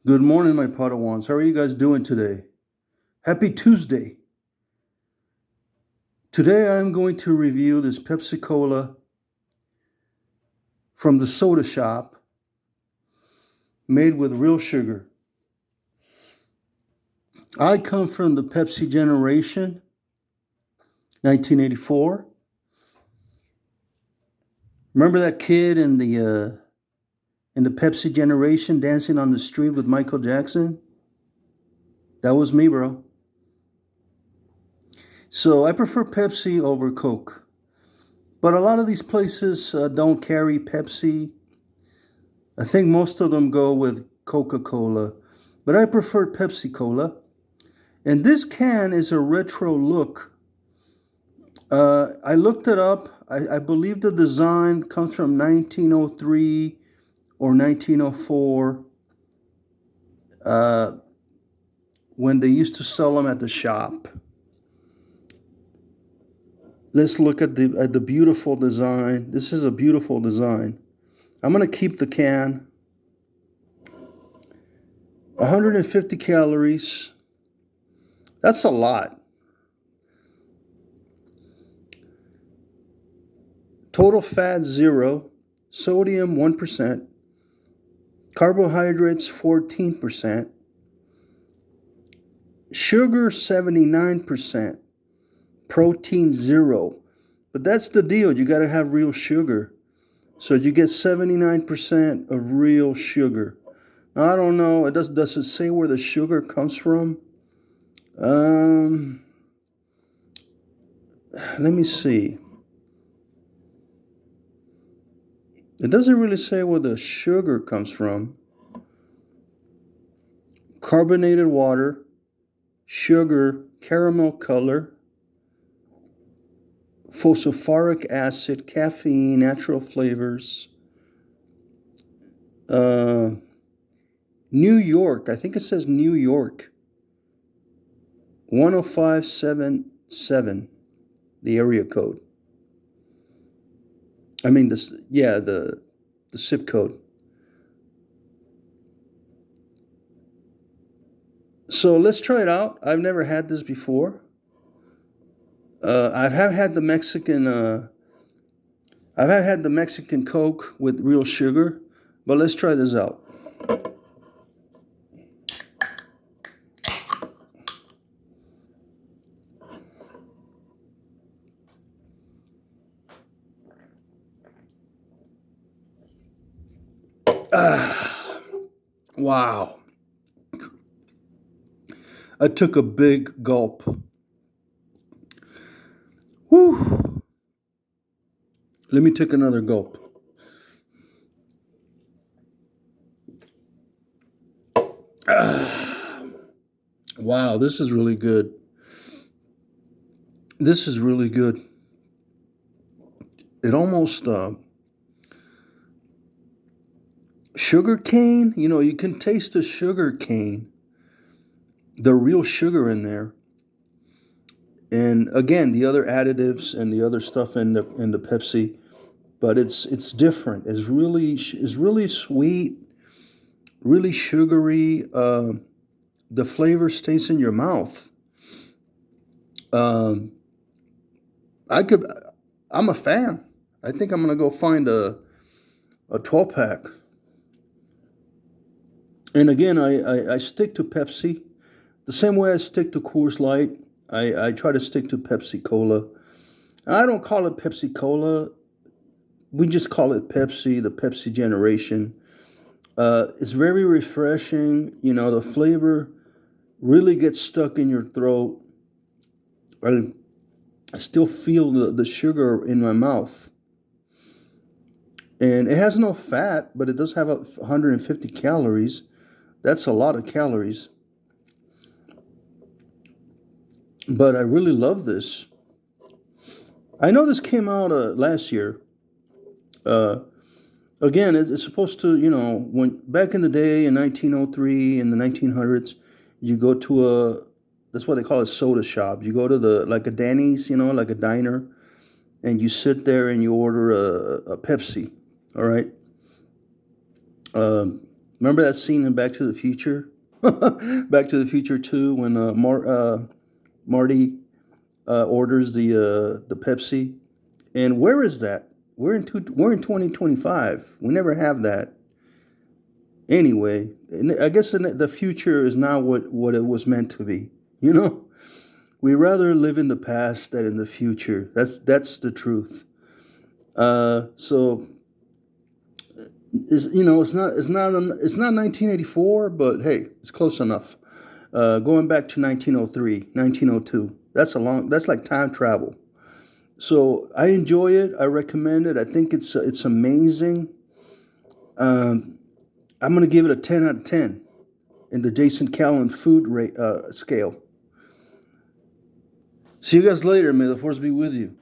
Good morning, my Padawans. How are you guys doing today? Happy Tuesday. Today I'm going to review this Pepsi Cola from the soda shop made with real sugar. I come from the Pepsi generation, 1984. Remember that kid in the Pepsi generation dancing on the street with Michael Jackson? That was me, bro. So I prefer Pepsi over Coke. But a lot of these places don't carry Pepsi. I think most of them go with Coca-Cola, but I prefer Pepsi Cola. And this can is a retro look. I looked it up. I believe the design comes from 1903 or 1904 uh, when they used to sell them at the shop. Let's look at the beautiful design. This is a beautiful design. I'm going to keep the can. 150 calories. That's a lot. Total fat 0, sodium 1%, carbohydrates 14%, sugar 79%, protein 0. But that's the deal. You got to have real sugar. So you get 79% of real sugar. Now, I don't know. Does it say where the sugar comes from? Let me see. It doesn't really say where the sugar comes from. Carbonated water, sugar, caramel color, phosphoric acid, caffeine, natural flavors. New York, I think it says New York. 10577, the area code. I mean, the zip code. So let's try it out. I've never had this before. I have had the Mexican. I've had the Mexican Coke with real sugar, but let's try this out. Wow. I took a big gulp. Whew. Let me take another gulp. Wow, this is really good. This is really good. It almost sugar cane. You know, you can taste the sugar cane, the real sugar in there. And again, the other additives and the other stuff in the Pepsi, but it's different. It's really sweet, really sugary. The flavor stays in your mouth. Um, I could. I'm a fan. I think I'm gonna go find a 12 pack. And again, I stick to Pepsi the same way I stick to Coors Light. I try to stick to Pepsi Cola. I don't call it Pepsi Cola. We just call it Pepsi, the Pepsi generation. It's very refreshing. You know, the flavor really gets stuck in your throat. I still feel the sugar in my mouth. And it has no fat, but it does have 150 calories. That's a lot of calories. But I really love this. I know this came out last year. Uh, Again, it's supposed to, you know, when back in the day in 1903 in the 1900s, you go to that's what they call a soda shop. You go to like a Denny's, you know, like a diner, and you sit there and you order a Pepsi. All right. Um, Remember that scene in Back to the Future? Back to the Future 2 when Marty orders the Pepsi. And where is that? We're in 2025. We never have that. Anyway, I guess the future is not what it was meant to be. You know, we rather live in the past than in the future. That's the truth. So is it's not 1984, but hey, it's close enough. Going back to 1903, 1902. That's like time travel. So I enjoy it. I recommend it. I think it's amazing. Um, I'm gonna give it a 10 out of 10 in the Jason Callan food rate scale. See you guys later. May the force be with you.